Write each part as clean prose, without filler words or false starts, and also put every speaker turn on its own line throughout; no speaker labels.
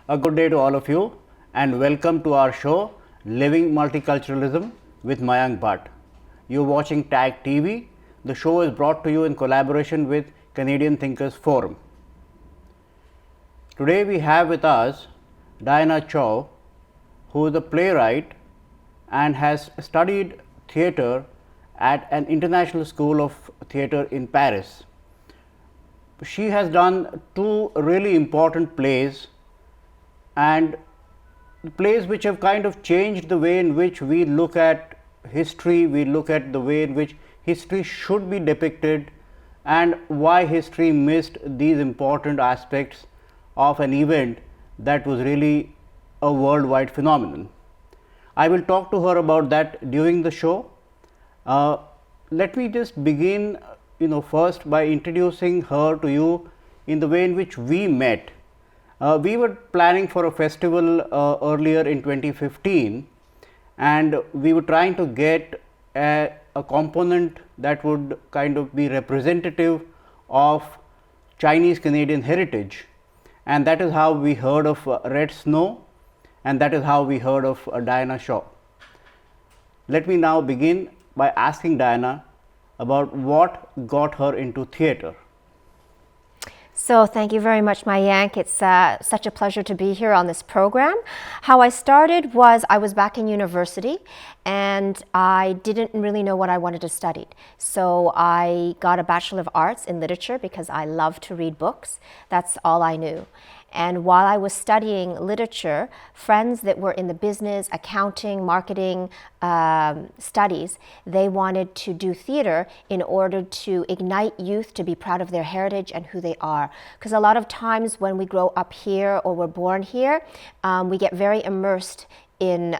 A good day to all of you and welcome to our show Living Multiculturalism with Mayank Bhatt. You're watching TAG TV. The show is brought to you in collaboration with Canadian Thinkers Forum. Today we have with us Diana Tso, who is a playwright and has studied theatre at an international school of theatre in Paris. She has done two really important plays, and plays which have kind of changed the way in which we look at history, we look at the way in which history should be depicted, and why history missed these important aspects of an event that was really a worldwide phenomenon. I will talk to her about that during the show. Let me just begin first by introducing her to you in the way in which we met. We were planning for a festival earlier in 2015, and we were trying to get a component that would kind of be representative of Chinese Canadian heritage, and that is how we heard of Red Snow, and that is how we heard of Diana Tso. Let me now begin by asking Diana about what got her into theatre.
So thank you very much, Mayank. It's such a pleasure to be here on this program. How I started was I was back in university and I didn't really know what I wanted to study. So I got a Bachelor of Arts in Literature because I love to read books. That's all I knew. And while I was studying literature, friends that were in the business, accounting, marketing studies, they wanted to do theater in order to ignite youth to be proud of their heritage and who they are. Because a lot of times when we grow up here or we're born here, we get very immersed in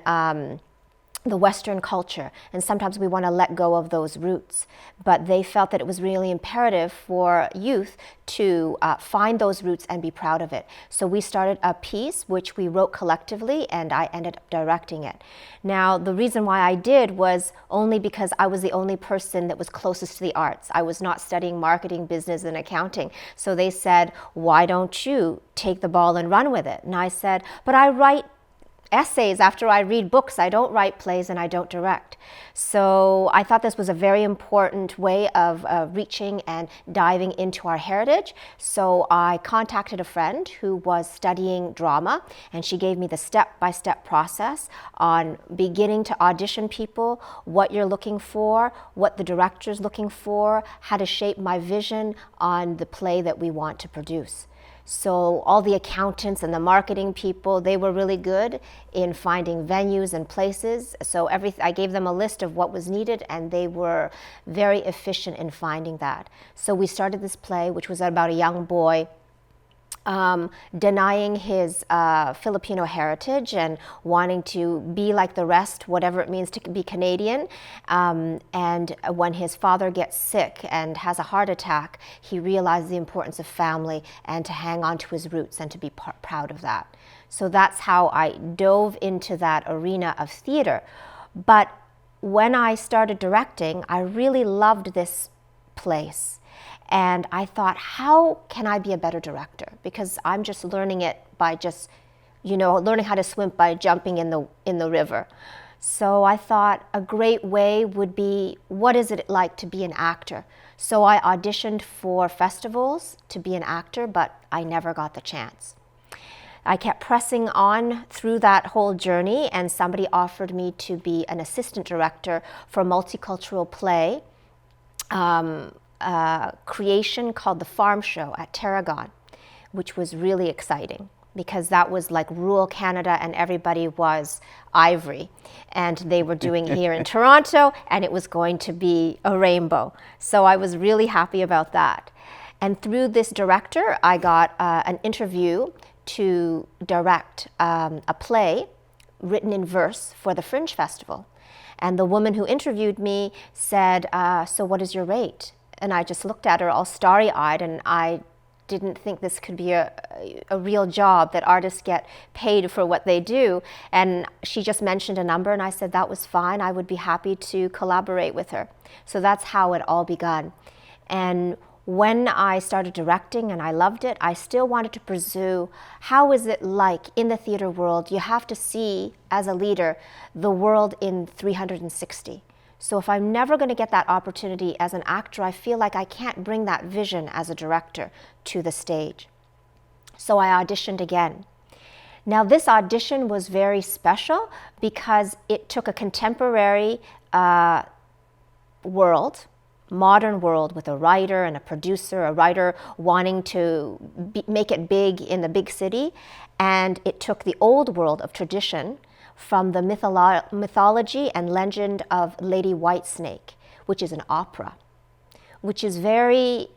the Western culture, and sometimes we want to let go of those roots. But they felt that it was really imperative for youth to find those roots and be proud of it. So we started a piece which we wrote collectively, and I ended up directing it. Now, the reason why I did was only because I was the only person that was closest to the arts. I was not studying marketing, business, and accounting. So they said, why don't you take the ball and run with it? And I said, but I write essays after I read books. I don't write plays and I don't direct. So I thought this was a very important way of reaching and diving into our heritage. So I contacted a friend who was studying drama, and she gave me the step-by-step process on beginning to audition people, what you're looking for, what the director's looking for, how to shape my vision on the play that we want to produce. So all the accountants and the marketing people, they were really good in finding venues and places. So I gave them a list of what was needed, and they were very efficient in finding that. So we started this play, which was about a young boy denying his Filipino heritage and wanting to be like the rest, whatever it means to be Canadian. And when his father gets sick and has a heart attack, he realizes the importance of family and to hang on to his roots and to be proud of that. So that's how I dove into that arena of theater. But when I started directing, I really loved this place. And I thought, how can I be a better director? Because I'm just learning it by just, learning how to swim by jumping in the river. So I thought a great way would be, what is it like to be an actor? So I auditioned for festivals to be an actor, but I never got the chance. I kept pressing on through that whole journey, and somebody offered me to be an assistant director for a multicultural play creation called The Farm Show at Tarragon, which was really exciting because that was like rural Canada and everybody was ivory, and they were doing here in Toronto, and it was going to be a rainbow. So I was really happy about that. And through this director, I got an interview to direct a play written in verse for the Fringe Festival. And the woman who interviewed me said, so what is your rate? And I just looked at her all starry-eyed, and I didn't think this could be a real job, that artists get paid for what they do. And she just mentioned a number, and I said that was fine. I would be happy to collaborate with her. So that's how it all begun. And when I started directing and I loved it, I still wanted to pursue how is it like in the theater world. You have to see, as a leader, the world in 360. So if I'm never going to get that opportunity as an actor, I feel like I can't bring that vision as a director to the stage. So I auditioned again. Now this audition was very special because it took a contemporary world, modern world, with a writer and a producer, a writer wanting to make it big in the big city, and it took the old world of tradition from the mythology and legend of Lady Whitesnake, which is an opera, which is very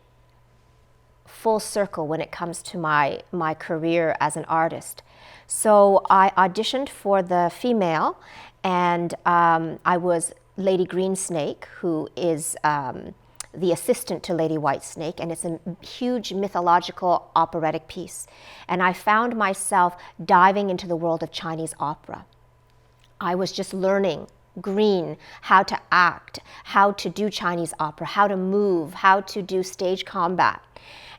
full circle when it comes to my career as an artist. So I auditioned for the female, and I was Lady Greensnake, who is the assistant to Lady Whitesnake, and it's a huge mythological operatic piece. And I found myself diving into the world of Chinese opera. I was just learning green, how to act, how to do Chinese opera, how to move, how to do stage combat.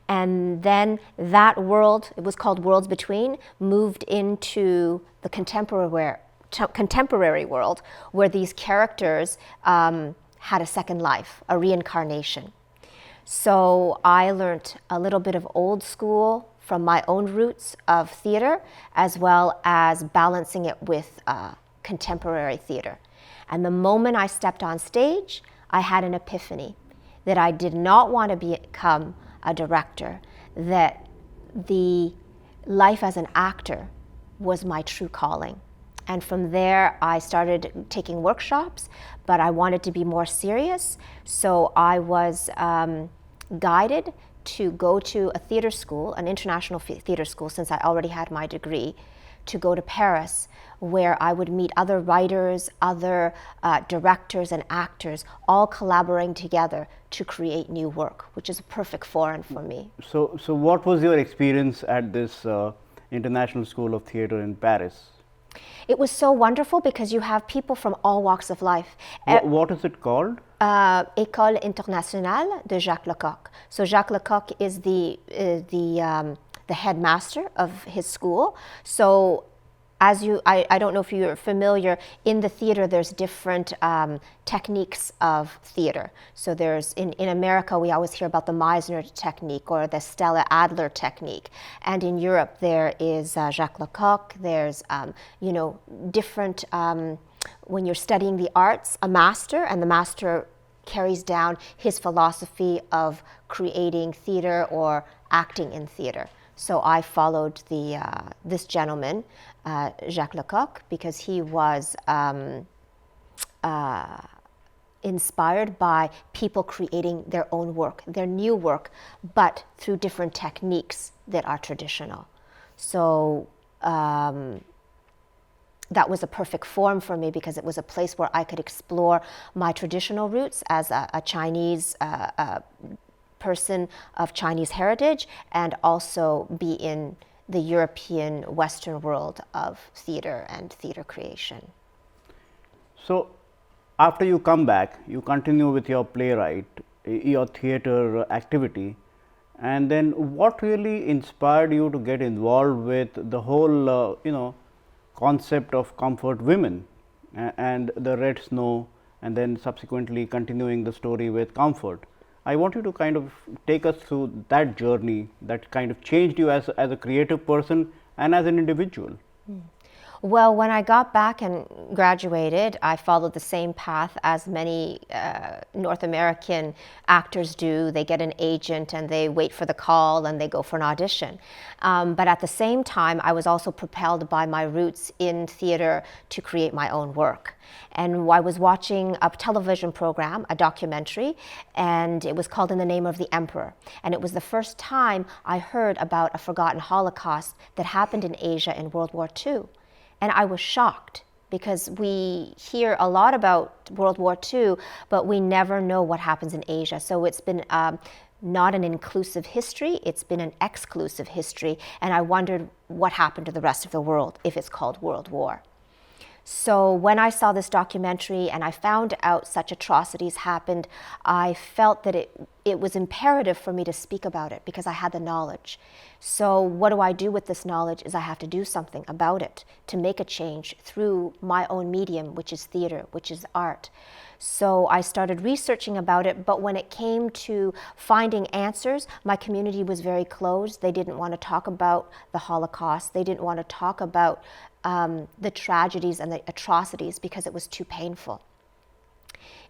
And then that world, it was called Worlds Between, moved into the contemporary world where these characters had a second life, a reincarnation. So I learned a little bit of old school from my own roots of theater, as well as balancing it with contemporary theater. And the moment I stepped on stage, I had an epiphany that I did not want to become a director, that the life as an actor was my true calling. And from there, I started taking workshops, but I wanted to be more serious. So I was guided to go to a theater school, an international theater school, since I already had my degree, to go to Paris, where I would meet other writers, other directors and actors, all collaborating together to create new work, which is a perfect forum for me.
So what was your experience at this International School of Theatre in Paris?
It was so wonderful because you have people from all walks of life.
What is it called?
École Internationale de Jacques Lecoq. So Jacques Lecoq is the headmaster of his school. So I don't know if you're familiar, in the theater there's different techniques of theater. So there's, in America we always hear about the Meisner technique or the Stella Adler technique. And in Europe there is Jacques Lecoq, there's different, when you're studying the arts, a master, and the master carries down his philosophy of creating theater or acting in theater. So I followed this gentleman, Jacques Lecoq, because he was inspired by people creating their own work, their new work, but through different techniques that are traditional. So that was a perfect forum for me because it was a place where I could explore my traditional roots as a Chinese person of Chinese heritage, and also be in the European Western world of theater and theater creation.
So after you come back, you continue with your playwright, your theater activity, and then what really inspired you to get involved with the whole concept of comfort women and the Red Snow, and then subsequently continuing the story with Comfort? I want you to kind of take us through that journey that kind of changed you as a creative person and as an individual.
Well, when I got back and graduated, I followed the same path as many North American actors do. They get an agent and they wait for the call and they go for an audition. But at the same time, I was also propelled by my roots in theater to create my own work. And I was watching a television program, a documentary, and it was called In the Name of the Emperor. And it was the first time I heard about a forgotten Holocaust that happened in Asia in World War II. And I was shocked because we hear a lot about World War II, but we never know what happens in Asia. So it's been not an inclusive history, it's been an exclusive history. And I wondered what happened to the rest of the world if it's called World War. So when I saw this documentary and I found out such atrocities happened, I felt that it was imperative for me to speak about it because I had the knowledge. So what do I do with this knowledge is I have to do something about it to make a change through my own medium, which is theater, which is art. So I started researching about it, but when it came to finding answers, my community was very closed. They didn't want to talk about the Holocaust. They didn't want to talk about the tragedies and the atrocities because it was too painful.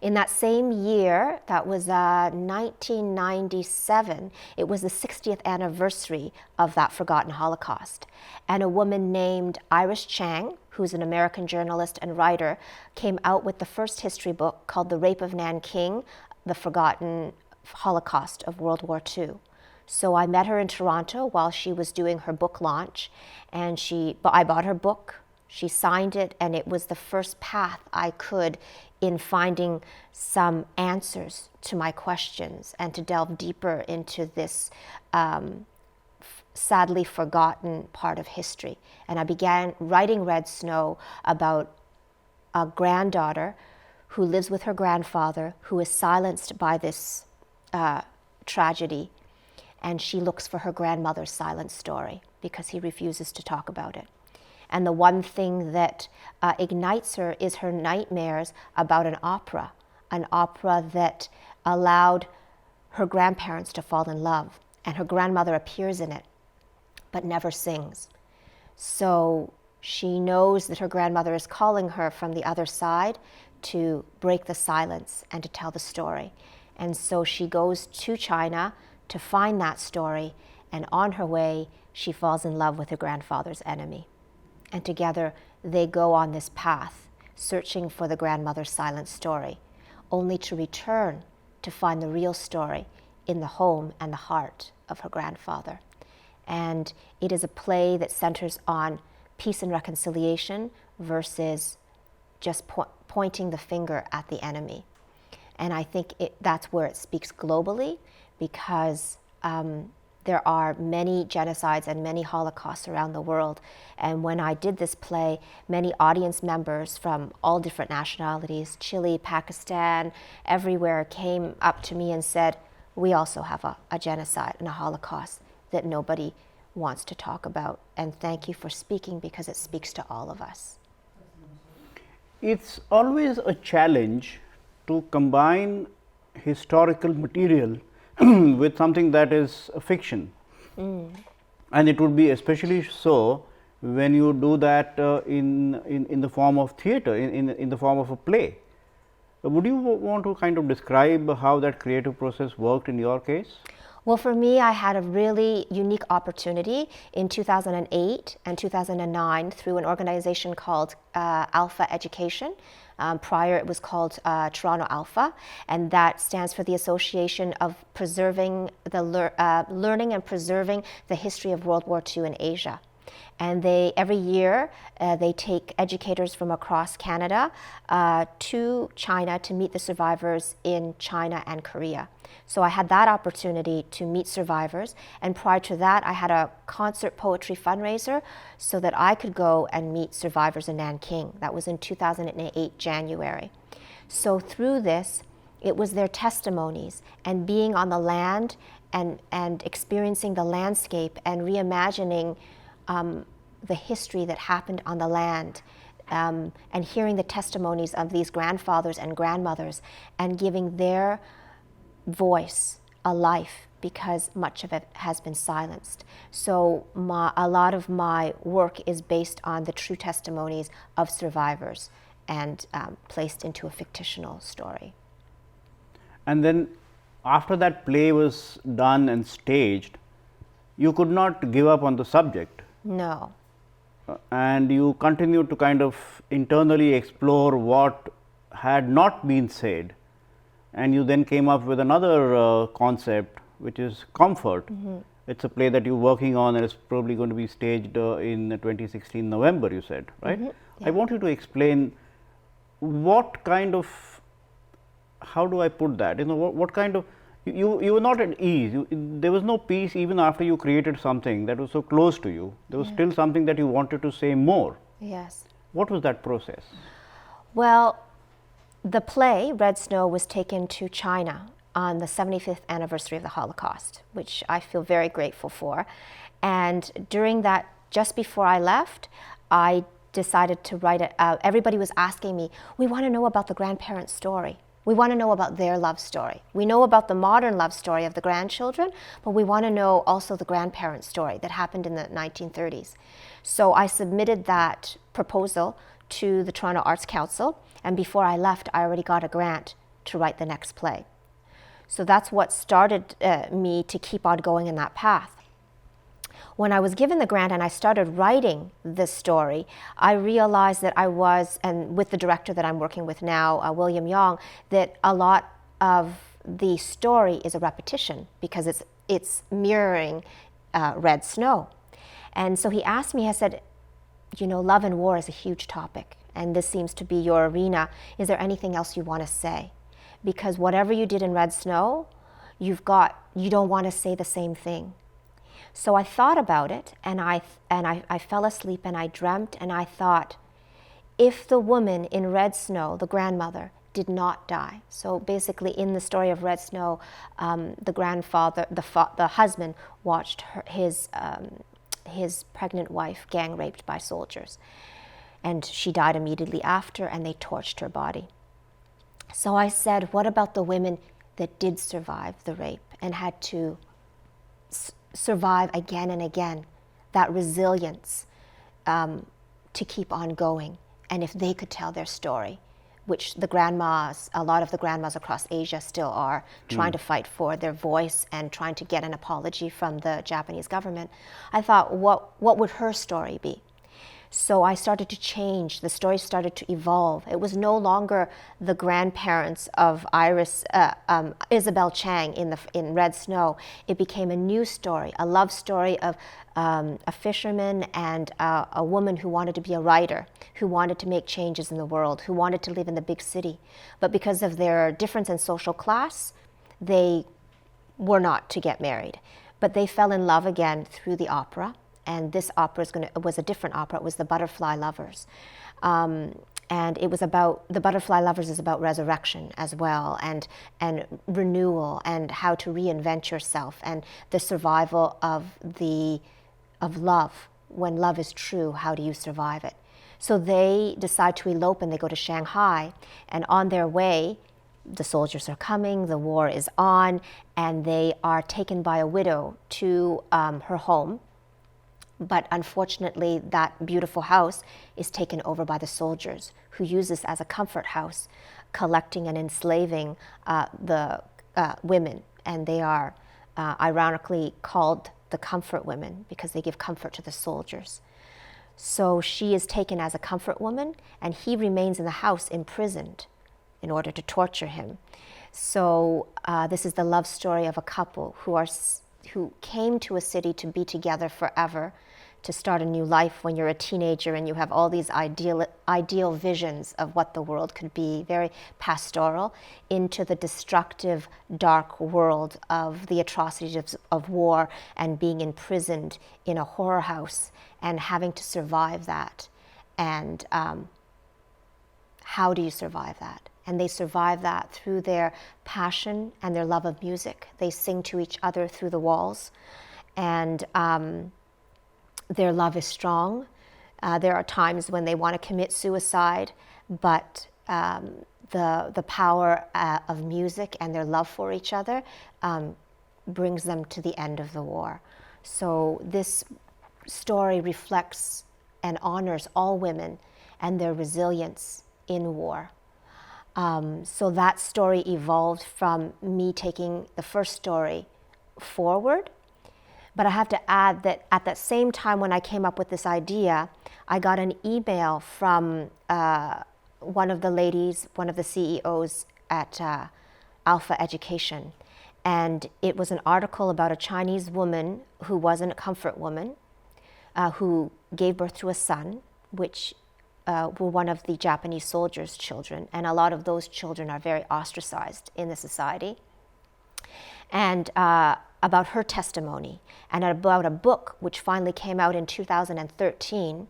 In that same year, that was 1997, it was the 60th anniversary of that forgotten Holocaust. And a woman named Iris Chang, who's an American journalist and writer, came out with the first history book called The Rape of Nanking, The Forgotten Holocaust of World War II. So I met her in Toronto while she was doing her book launch, and I bought her book, she signed it, and it was the first path I could in finding some answers to my questions and to delve deeper into this sadly forgotten part of history. And I began writing Red Snow about a granddaughter who lives with her grandfather, who is silenced by this tragedy, and she looks for her grandmother's silent story because he refuses to talk about it. And the one thing that ignites her is her nightmares about an opera that allowed her grandparents to fall in love, and her grandmother appears in it, but never sings. So she knows that her grandmother is calling her from the other side to break the silence and to tell the story. And so she goes to China to find that story, and on her way, she falls in love with her grandfather's enemy. And together, they go on this path, searching for the grandmother's silent story, only to return to find the real story in the home and the heart of her grandfather. And it is a play that centers on peace and reconciliation versus just pointing the finger at the enemy. And I think that's where it speaks globally, because there are many genocides and many Holocausts around the world. And when I did this play, many audience members from all different nationalities, Chile, Pakistan, everywhere, came up to me and said, we also have a genocide and a Holocaust that nobody wants to talk about. And thank you for speaking, because it speaks to all of us.
It's always a challenge to combine historical material with something that is a fiction. And it would be especially so when you do that in the form of theater, in the form of a play. Would you want to kind of describe how that creative process worked in your case?
Well, for me, I had a really unique opportunity in 2008 and 2009 through an organization called Alpha Education. Prior, it was called Toronto Alpha, and that stands for the Association of Preserving the Learning and Preserving the History of World War II in Asia. And every year they take educators from across Canada to China to meet the survivors in China and Korea. So I had that opportunity to meet survivors, and prior to that I had a concert poetry fundraiser so that I could go and meet survivors in Nanking. That was in 2008 January. So through this, it was their testimonies and being on the land and experiencing the landscape and reimagining the history that happened on the land, and hearing the testimonies of these grandfathers and grandmothers and giving their voice a life, because much of it has been silenced. So a lot of my work is based on the true testimonies of survivors and placed into a fictional story.
And then after that play was done and staged, you could not give up on the subject.
No.
And you continued to kind of internally explore what had not been said, and you then came up with another concept, which is Comfort. It's a play that you're working on, and it's probably going to be staged in 2016 November, you said, right? Yeah. I want you to explain what kind of, how do I put that, what kind of, you were not at ease. There was no peace even after you created something that was so close to you. There was still something that you wanted to say more.
Yes.
What was that process?
Well, the play, Red Snow, was taken to China on the 75th anniversary of the Holocaust, which I feel very grateful for. And during that, just before I left, I decided to write it out. Everybody was asking me, we want to know about the grandparents' story. We want to know about their love story. We know about the modern love story of the grandchildren, but we want to know also the grandparents' story that happened in the 1930s. So I submitted that proposal to the Toronto Arts Council, and before I left, I already got a grant to write the next play. So that's what started me to keep on going in that path. When I was given the grant and I started writing this story, I realized that I was, and with the director that I'm working with now, William Yong, that a lot of the story is a repetition because it's mirroring Red Snow. And so he asked me, I said, you know, love and war is a huge topic, and this seems to be your arena. Is there anything else you want to say? Because whatever you did in Red Snow, you don't want to say the same thing. So I thought about it, and I fell asleep, and I dreamt, and I thought, if the woman in Red Snow, the grandmother, did not die. So basically, in the story of Red Snow, the grandfather, the husband, watched his pregnant wife gang raped by soldiers, and she died immediately after, and they torched her body. So I said, what about the women that did survive the rape and had to survive again and again, that resilience to keep on going? And if they could tell their story, which the grandmas, a lot of the grandmas across Asia still are trying to fight for their voice and trying to get an apology from the Japanese government, I thought, what would her story be? So I started to change. The story started to evolve. It was no longer the grandparents of Isabel Chang in Red Snow. It became a new story, a love story of a fisherman and a woman who wanted to be a writer, who wanted to make changes in the world, who wanted to live in the big city. But because of their difference in social class, they were not to get married. But they fell in love again through the opera. And this opera was a different opera. It was The Butterfly Lovers. And it was about, The Butterfly Lovers is about resurrection as well, and renewal, and how to reinvent yourself, and the survival of love. When love is true, how do you survive it? So they decide to elope, and they go to Shanghai, and on their way, the soldiers are coming, the war is on, and they are taken by a widow to her home. But unfortunately, that beautiful house is taken over by the soldiers, who use this as a comfort house, collecting and enslaving the women. And they are ironically called the comfort women because they give comfort to the soldiers. So she is taken as a comfort woman, and he remains in the house imprisoned in order to torture him. So this is the love story of a couple who came to a city to be together forever, to start a new life when you're a teenager and you have all these ideal visions of what the world could be, very pastoral, into the destructive, dark world of the atrocities of war and being imprisoned in a horror house and having to survive that. And how do you survive that? And they survive that through their passion and their love of music. They sing to each other through the walls, and their love is strong. There are times when they want to commit suicide, but the power of music and their love for each other brings them to the end of the war. So this story reflects and honors all women and their resilience in war. So that story evolved from me taking the first story forward. But I have to add that at that same time when I came up with this idea, I got an email from one of the ladies, one of the CEOs at Alpha Education. And it was an article about a Chinese woman who wasn't a comfort woman, who gave birth to a son, which were one of the Japanese soldiers' children. And a lot of those children are very ostracized in the society. And about her testimony, and about a book which finally came out in 2013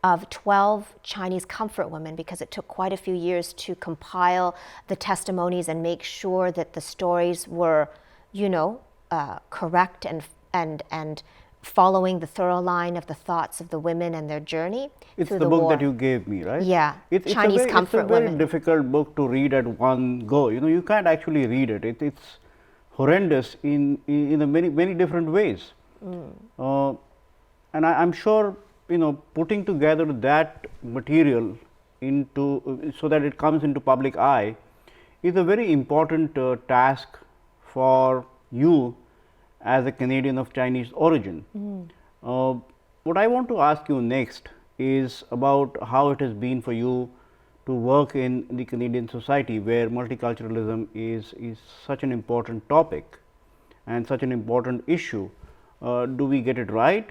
of 12 Chinese comfort women, because it took quite a few years to compile the testimonies and make sure that the stories were, correct and following the thorough line of the thoughts of the women and their journey
It's
through
the
the
book
war.
that you gave me, right?
Yeah,
It's
Chinese
a very,
comfort
it's a very
women.
difficult book to read at one go. You can't actually read it. It's horrendous in a many different ways. And I'm sure putting together that material into so that it comes into public eye is a very important task for you as a Canadian of Chinese origin. What I want to ask you next is about how it has been for you to work in the Canadian society, where multiculturalism is such an important topic and such an important issue. Do we get it right?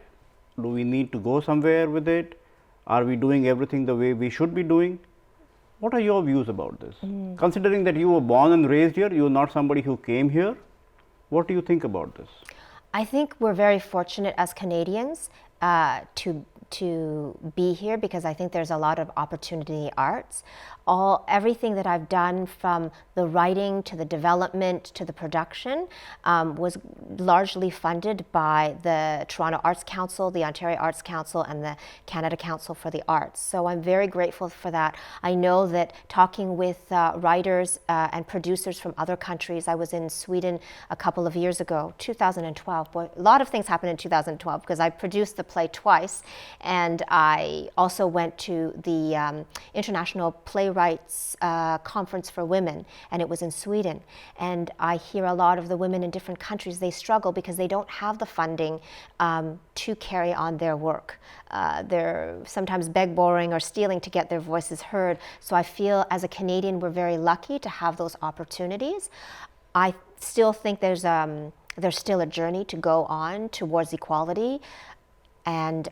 Do we need to go somewhere with it? Are we doing everything the way we should be doing? What are your views about this? Considering that you were born and raised here, you are not somebody who came here, what do you think about this?
I think we're very fortunate as Canadians to be here, because I think there's a lot of opportunity in the arts. Everything that I've done, from the writing to the development to the production, was largely funded by the Toronto Arts Council, the Ontario Arts Council, and the Canada Council for the Arts. So I'm very grateful for that. I know that talking with writers and producers from other countries, I was in Sweden a couple of years ago, 2012. Boy, a lot of things happened in 2012, because I produced the play twice, and I also went to the International Playwrights Conference for Women, and it was in Sweden. And I hear a lot of the women in different countries, they struggle because they don't have the funding to carry on their work. They're sometimes borrowing or stealing to get their voices heard. So I feel as a Canadian, we're very lucky to have those opportunities. I still think there's still a journey to go on towards equality. And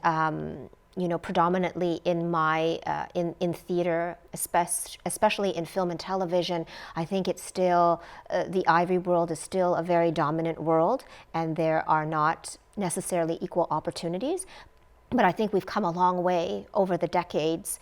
predominantly in my in theater, especially in film and television, I think it's still the ivory world is still a very dominant world, and there are not necessarily equal opportunities. But I think we've come a long way over the decades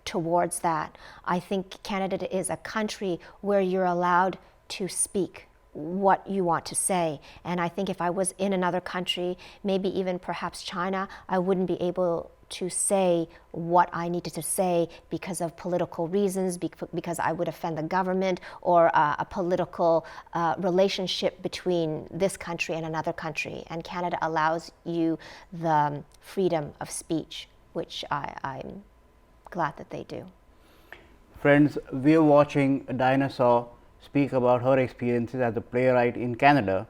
towards that. I think Canada is a country where you're allowed to speak what you want to say. And I think if I was in another country, maybe even perhaps China, I wouldn't be able to say what I needed to say because of political reasons, because I would offend the government, or a political relationship between this country and another country. And Canada allows you the freedom of speech, which I'm glad that they do.
Friends, we are watching Diana Tso speak about her experiences as a playwright in Canada.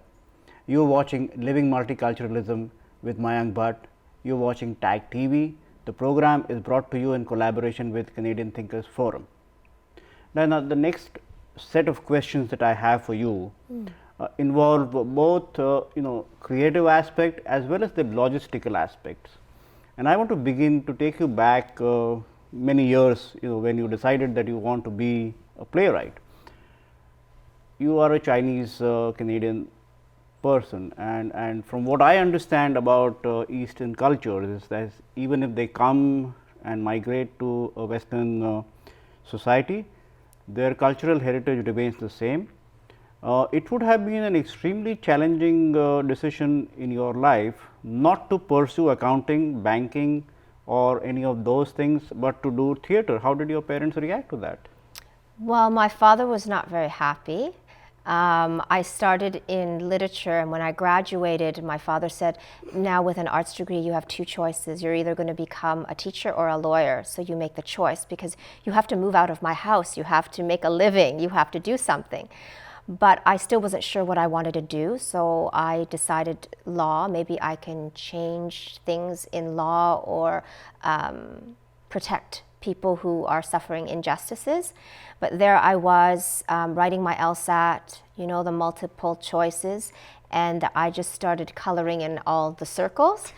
You are watching Living Multiculturalism with Mayank Bhatt. You are watching TAG TV. The program is brought to you in collaboration with Canadian Thinkers Forum. Now, the next set of questions that I have for you involve both creative aspect as well as the logistical aspects. And I want to begin to take you back many years, when you decided that you want to be a playwright. You are a Chinese Canadian person, and from what I understand about Eastern cultures is that even if they come and migrate to a Western society, their cultural heritage remains the same. It would have been an extremely challenging decision in your life not to pursue accounting, banking, or any of those things, but to do theater. How did your parents react to that?
Well, my father was not very happy. I started in literature, and when I graduated, my father said, now with an arts degree, you have two choices. You're either going to become a teacher or a lawyer, so you make the choice, because you have to move out of my house, you have to make a living, you have to do something. But I still wasn't sure what I wanted to do, so I decided law. Maybe I can change things in law or protect people who are suffering injustices. But there I was writing my LSAT, the multiple choices, and I just started coloring in all the circles,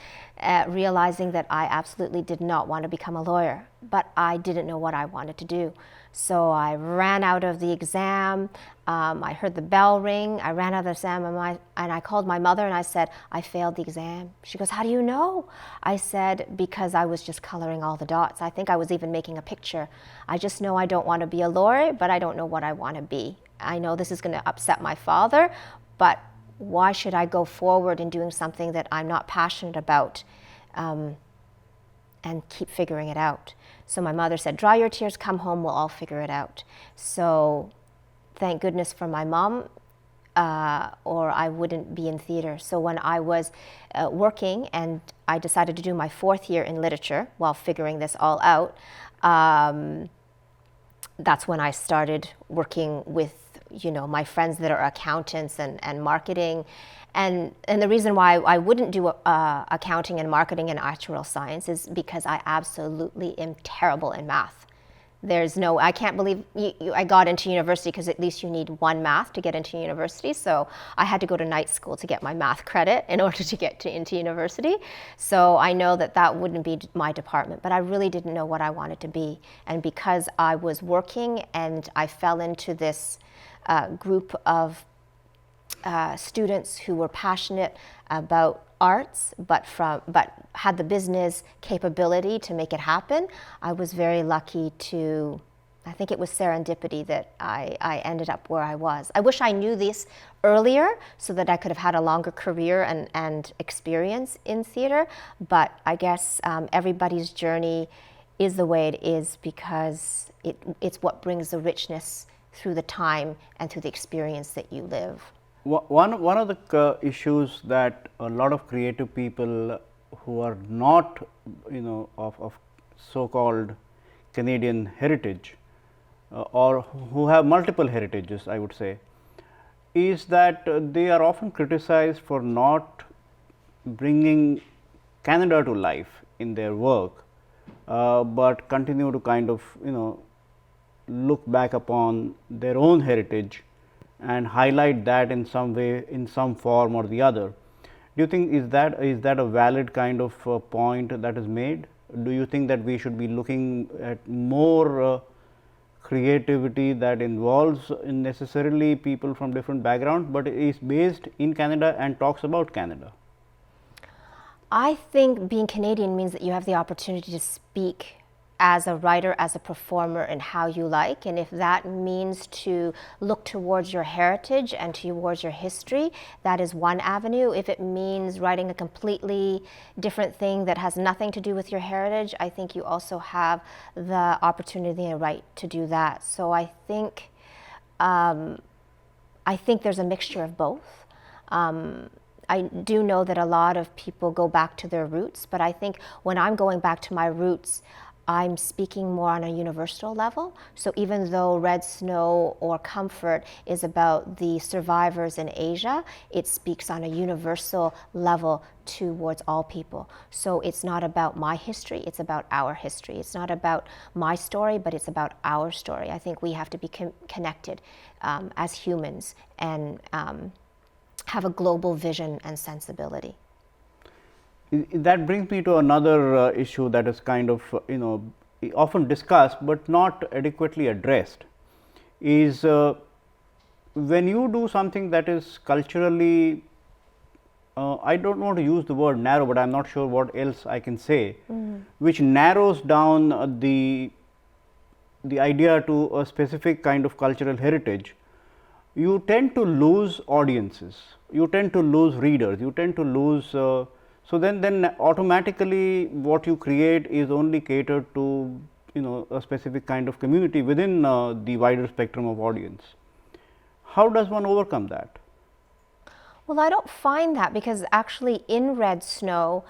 realizing that I absolutely did not want to become a lawyer, but I didn't know what I wanted to do. So I ran out of the exam. I heard the bell ring. I ran out of the exam and I called my mother and I said, I failed the exam. She goes, how do you know? I said, because I was just coloring all the dots. I think I was even making a picture. I just know I don't want to be a lawyer, but I don't know what I want to be. I know this is going to upset my father, but why should I go forward in doing something that I'm not passionate about? And keep figuring it out. So my mother said, dry your tears, come home, we'll all figure it out. So thank goodness for my mom, or I wouldn't be in theater. So when I was working and I decided to do my 4th year in literature while figuring this all out, that's when I started working with my friends that are accountants and marketing. And the reason why I wouldn't do accounting and marketing and actuarial science is because I absolutely am terrible in math. I can't believe I got into university because at least you need 1 math to get into university. So I had to go to night school to get my math credit in order to get into university. So I know that wouldn't be my department, but I really didn't know what I wanted to be. And because I was working and I fell into this group of students who were passionate about arts, but had the business capability to make it happen, I was very lucky to. I think it was serendipity that I ended up where I was. I wish I knew this earlier so that I could have had a longer career and experience in theater. But I guess everybody's journey is the way it is because it's what brings the richness through the time and through the experience that you live.
One of the issues that a lot of creative people who are not, of so-called Canadian heritage, or who have multiple heritages, I would say, is that they are often criticized for not bringing Canada to life in their work, but continue to kind of, look back upon their own heritage and highlight that in some way, in some form or the other. Do you think is that a valid kind of point that is made? Do you think that we should be looking at more creativity that involves necessarily people from different backgrounds, but is based in Canada and talks about Canada?
I think being Canadian means that you have the opportunity to speak as a writer, as a performer, and how you like. And if that means to look towards your heritage and towards your history, that is one avenue. If it means writing a completely different thing that has nothing to do with your heritage, I think you also have the opportunity and right to do that. So I think there's a mixture of both. I do know that a lot of people go back to their roots, but I think when I'm going back to my roots, I'm speaking more on a universal level. So even though Red Snow or Comfort is about the survivors in Asia, it speaks on a universal level towards all people. So it's not about my history, it's about our history. It's not about my story, but it's about our story. I think we have to be connected as humans and have a global vision and sensibility.
That brings me to another issue that is kind of often discussed but not adequately addressed, is when you do something that is culturally, I don't want to use the word narrow, but I am not sure what else I can say, which narrows down the idea to a specific kind of cultural heritage, you tend to lose audiences, you tend to lose readers, you tend to lose so then automatically what you create is only catered to a specific kind of community within the wider spectrum of audience. How does one overcome that?
Well, I don't find that, because actually in Red Snow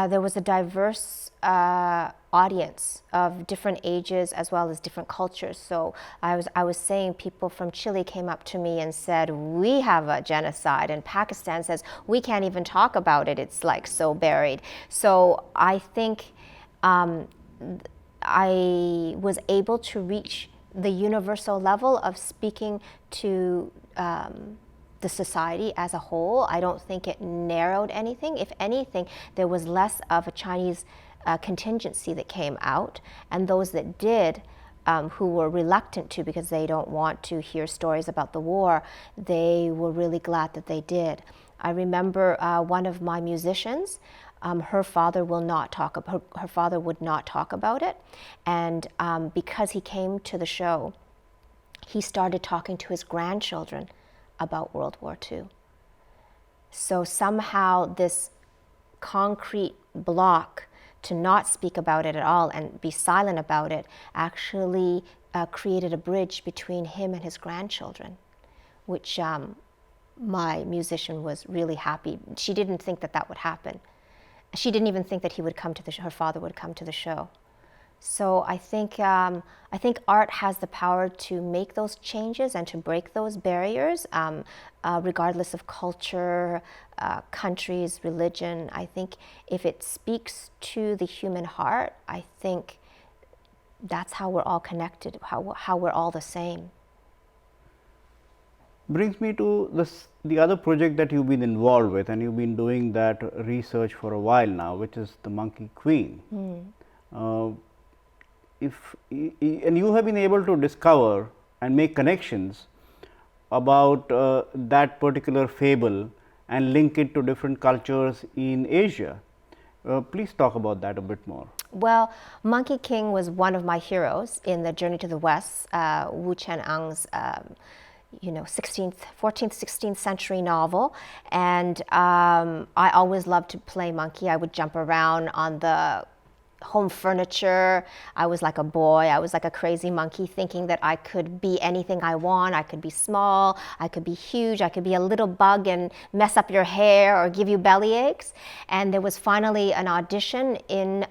there was a diverse audience of different ages as well as different cultures. So I was saying people from Chile came up to me and said, we have a genocide, and Pakistan says we can't even talk about it, it's like so buried. So I think I was able to reach the universal level of speaking to the society as a whole. I don't think it narrowed anything. If anything, there was less of a Chinese contingency that came out, and those that did who were reluctant to because they don't want to hear stories about the war, they were really glad that they did. I remember one of my musicians, her father will not talk about, her father would not talk about it, and because he came to the show, he started talking to his grandchildren about World War II. So somehow this concrete block to not speak about it at all and be silent about it actually created a bridge between him and his grandchildren, which my musician was really happy. She didn't think that that would happen. She didn't even think that he would come to the her father would come to the show. So I think art has the power to make those changes and to break those barriers, regardless of culture, countries, religion. I think if it speaks to the human heart, I think that's how we're all connected, how we're all the same.
Brings me to the other project that you've been involved with, and you've been doing that research for a while now, which is the Monkey Queen. And you have been able to discover and make connections about that particular fable and link it to different cultures in Asia. Please talk about that a bit more.
Well, Monkey King was one of my heroes in the Journey to the West, Wu Qian'ang's 14th, 16th century novel. And I always loved to play monkey. I would jump around on the home furniture. I was like a boy. I was like a crazy monkey, thinking that I could be anything I want. I could be small, I could be huge, I could be a little bug and mess up your hair or give you belly aches. And there was finally an audition in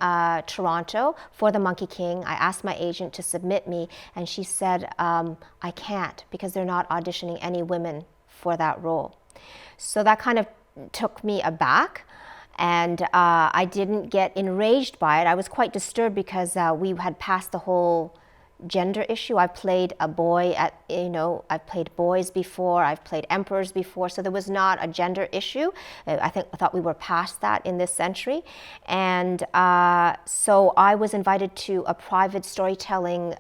Toronto for the Monkey King. I asked my agent to submit me, and she said, I can't, because they're not auditioning any women for that role. So that kind of took me aback. And I didn't get enraged by it. I was quite disturbed because we had passed the whole gender issue. I played a boy I've played boys before, I've played emperors before, so there was not a gender issue. I thought we were past that in this century. And so I was invited to a private storytelling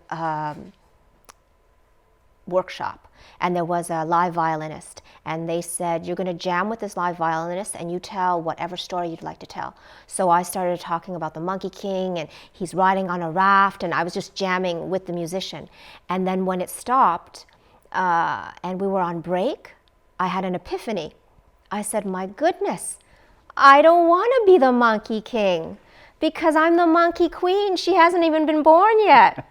workshop, and there was a live violinist, and they said, you're going to jam with this live violinist and you tell whatever story you'd like to tell. So I started talking about the Monkey King, and he's riding on a raft, and I was just jamming with the musician. And then when it stopped and we were on break, I had an epiphany. I said, my goodness, I don't want to be the Monkey King, because I'm the Monkey Queen. She hasn't even been born yet.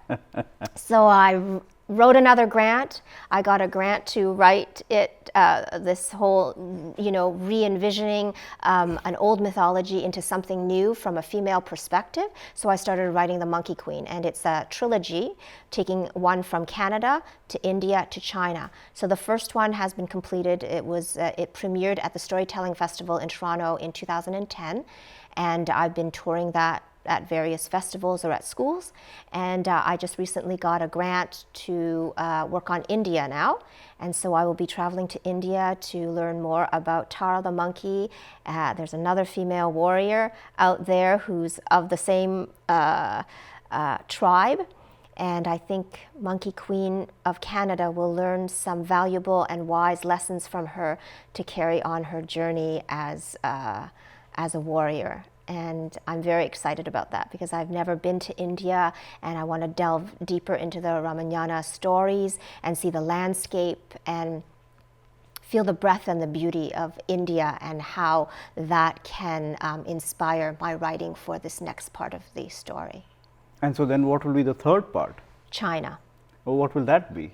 So I wrote another grant. I got a grant to write it, this whole, re-envisioning an old mythology into something new from a female perspective. So I started writing The Monkey Queen, and it's a trilogy, taking one from Canada to India to China. So the first one has been completed. It premiered at the Storytelling Festival in Toronto in 2010, and I've been touring that at various festivals or at schools. And I just recently got a grant to work on India now. And so I will be traveling to India to learn more about Tara the monkey. There's another female warrior out there who's of the same tribe. And I think Monkey Queen of Canada will learn some valuable and wise lessons from her to carry on her journey as a warrior. And I'm very excited about that, because I've never been to India, and I want to delve deeper into the Ramayana stories and see the landscape and feel the breath and the beauty of India, and how that can inspire my writing for this next part of the story.
And so then what will be the third part?
China.
Or what will that be?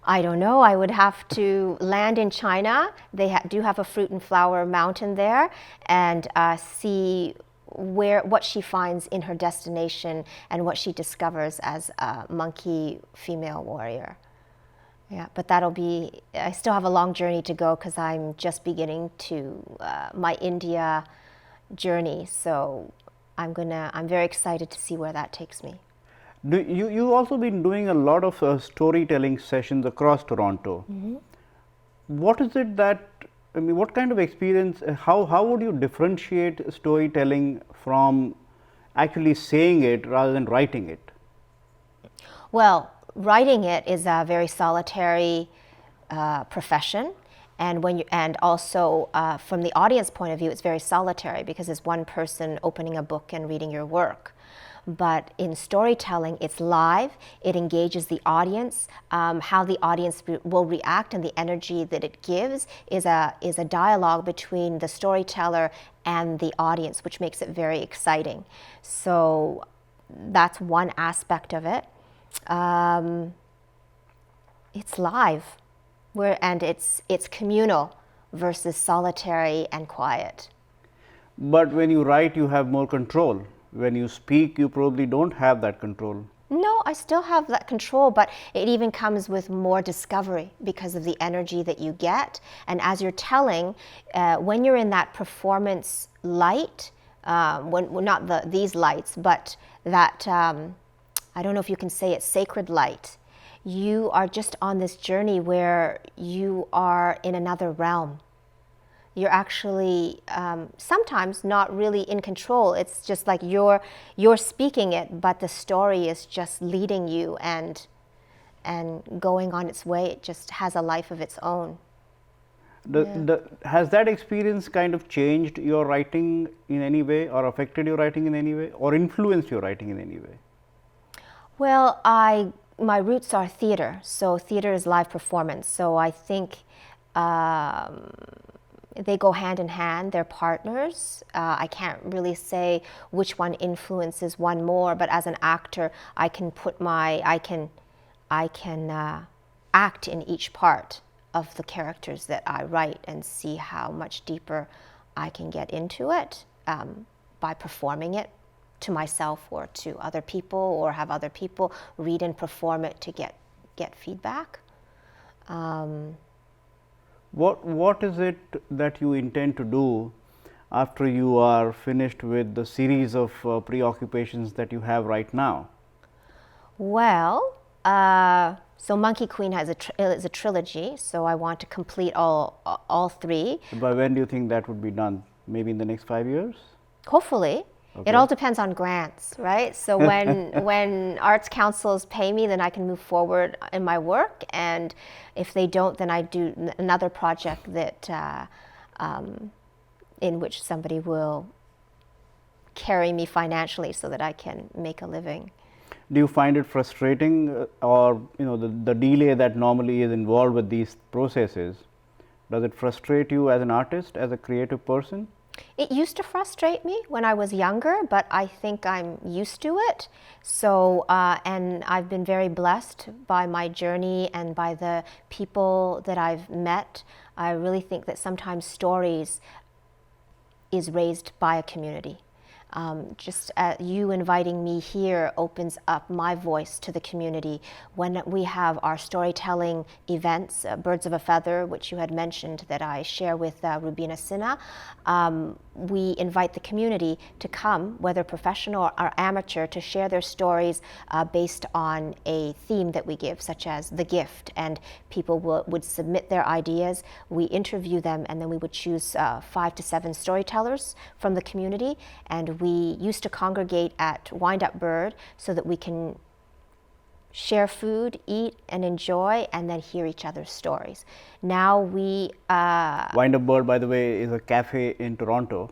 I don't know. I would have to land in China. They do have a fruit and flower mountain there, and see what she finds in her destination and what she discovers as a monkey female warrior. Yeah, but I still have a long journey to go, because I'm just beginning to my India journey. So I'm very excited to see where that takes me.
You've also been doing a lot of storytelling sessions across Toronto. Mm-hmm. What is it that, what kind of experience, how would you differentiate storytelling from actually saying it rather than writing it?
Well, writing it is a very solitary profession, and also from the audience point of view, it's very solitary because it's one person opening a book and reading your work. But in storytelling, it's live. It engages the audience. How the audience will react and the energy that it gives is a dialogue between the storyteller and the audience, which makes it very exciting. So that's one aspect of it. It's live, and it's communal versus solitary and quiet.
But when you write, you have more control. When you speak, you probably don't have that control.
No, I still have that control, but it even comes with more discovery because of the energy that you get. And as you're telling, when you're in that performance light, not these lights, but that, I don't know if you can say it, sacred light, you are just on this journey where you are in another realm. You're actually sometimes not really in control. It's just like you're speaking it, but the story is just leading you and going on its way. It just has a life of its own.
Has that experience kind of changed your writing in any way, or affected your writing in any way, or influenced your writing in any way?
Well, my roots are theater, so theater is live performance. So I think they go hand in hand. They're partners. I can't really say which one influences one more, but as an actor, I can act in each part of the characters that I write and see how much deeper I can get into it by performing it to myself or to other people, or have other people read and perform it to get feedback.
What is it that you intend to do after you are finished with the series of preoccupations that you have right now?
Well, so Monkey Queen is a trilogy, so I want to complete all three.
By when do you think that would be done? Maybe in the next 5 years?
Hopefully. Okay. It all depends on grants, right? So when arts councils pay me, then I can move forward in my work, and if they don't, then I do another project that in which somebody will carry me financially so that I can make a living.
Do you find it frustrating, or the delay that normally is involved with these processes? Does it frustrate you as an artist, as a creative person?
It used to frustrate me when I was younger, but I think I'm used to it. So, and I've been very blessed by my journey and by the people that I've met. I really think that sometimes stories is raised by a community. Just you inviting me here opens up my voice to the community. When we have our storytelling events, Birds of a Feather, which you had mentioned that I share with Rubina Sinha, we invite the community to come, whether professional or amateur, to share their stories based on a theme that we give, such as The Gift, and people would submit their ideas, we interview them, and then we would choose 5 to 7 storytellers from the community, and we used to congregate at Wind Up Bird so that we can share food, eat, and enjoy, and then hear each other's stories. Now we...
Wind Up Bird, by the way, is a cafe in Toronto,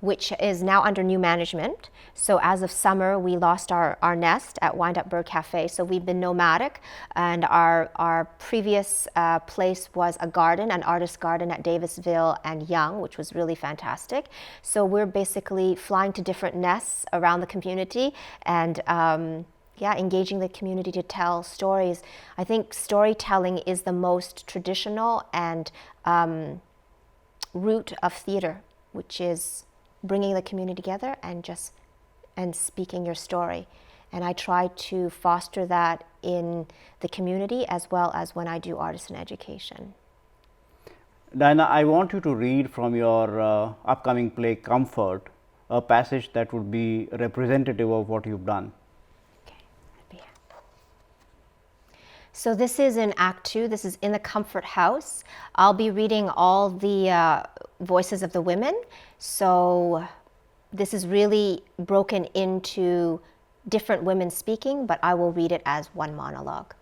which is now under new management. So as of summer, we lost our nest at Wind Up Bird Cafe. So we've been nomadic, and our previous place was a garden, an artist garden at Davisville and Yonge, which was really fantastic. So we're basically flying to different nests around the community and engaging the community to tell stories. I think storytelling is the most traditional and root of theater, which is bringing the community together and speaking your story. And I try to foster that in the community as well as when I do artisan education.
Diana, I want you to read from your upcoming play Comfort, a passage that would be representative of what you've done.
Okay, I'd be happy. So this is in Act 2. This is in the Comfort House. I'll be reading all the voices of the women. So this is really broken into different women speaking, but I will read it as one monologue.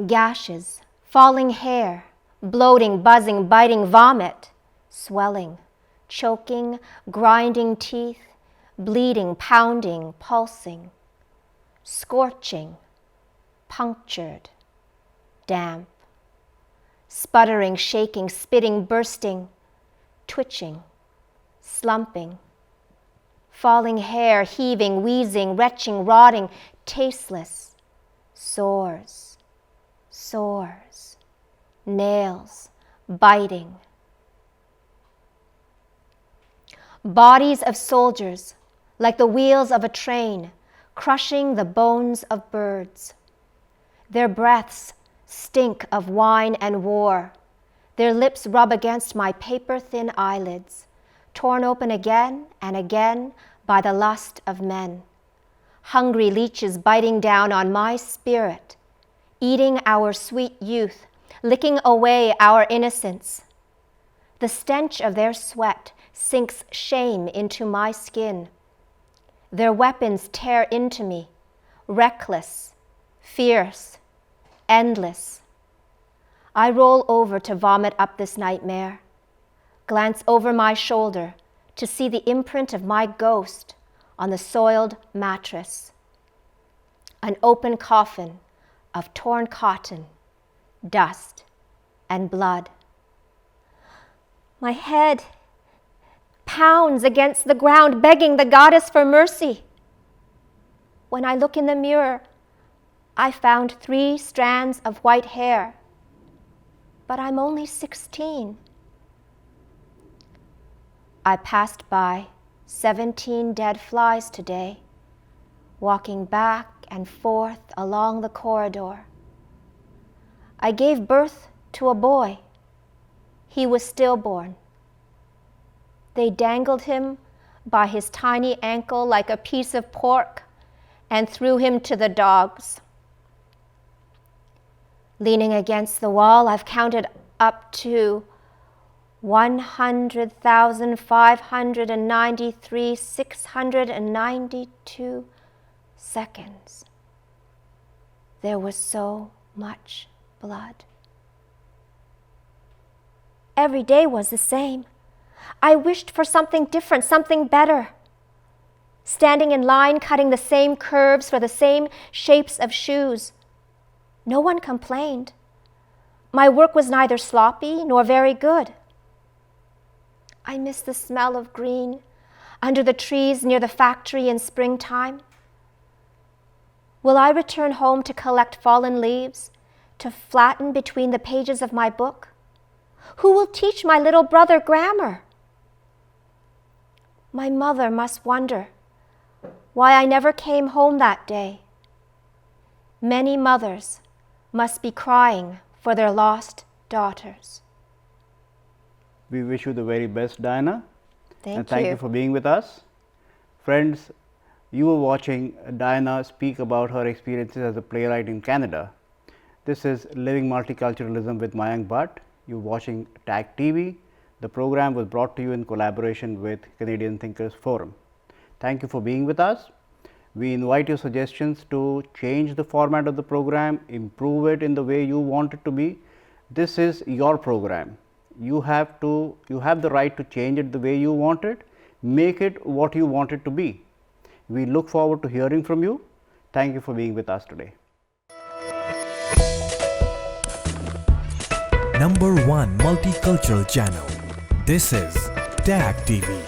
Gashes, falling hair, bloating, buzzing, biting, vomit, swelling, choking, grinding teeth, bleeding, pounding, pulsing, scorching, punctured, damp, sputtering, shaking, spitting, bursting, twitching, slumping, falling hair, heaving, wheezing, retching, rotting, tasteless, sores, sores, nails, biting. Bodies of soldiers, like the wheels of a train, crushing the bones of birds. Their breaths stink of wine and war. Their lips rub against my paper-thin eyelids, torn open again and again by the lust of men. Hungry leeches biting down on my spirit, eating our sweet youth, licking away our innocence. The stench of their sweat sinks shame into my skin. Their weapons tear into me, reckless, fierce, endless. I roll over to vomit up this nightmare, glance over my shoulder to see the imprint of my ghost on the soiled mattress. An open coffin of torn cotton, dust, and blood. My head pounds against the ground, begging the goddess for mercy. When I look in the mirror, I found 3 strands of white hair, but I'm only 16. I passed by 17 dead flies today, walking back and forth along the corridor. I gave birth to a boy. He was stillborn. They dangled him by his tiny ankle like a piece of pork and threw him to the dogs. Leaning against the wall, I've counted up to 100,593,692 seconds. There was so much blood. Every day was the same. I wished for something different, something better. Standing in line, cutting the same curves for the same shapes of shoes. No one complained. My work was neither sloppy nor very good. I miss the smell of green under the trees near the factory in springtime. Will I return home to collect fallen leaves, to flatten between the pages of my book? Who will teach my little brother grammar? My mother must wonder why I never came home that day. Many mothers must be crying for their lost daughters.
We wish you the very best, Diana.
Thank
you for being with us. Friends, you were watching Diana speak about her experiences as a playwright in Canada. This is Living Multiculturalism with Mayank Bhatt. You're watching TAG TV. The program was brought to you in collaboration with Canadian Thinkers Forum. Thank you for being with us. We invite your suggestions to change the format of the program, improve it in the way you want it to be. This is your program. You have the right to change it the way you want it, make it what you want it to be. We look forward to hearing from you. Thank you for being with us today.
#1 multicultural channel. This is TAG TV.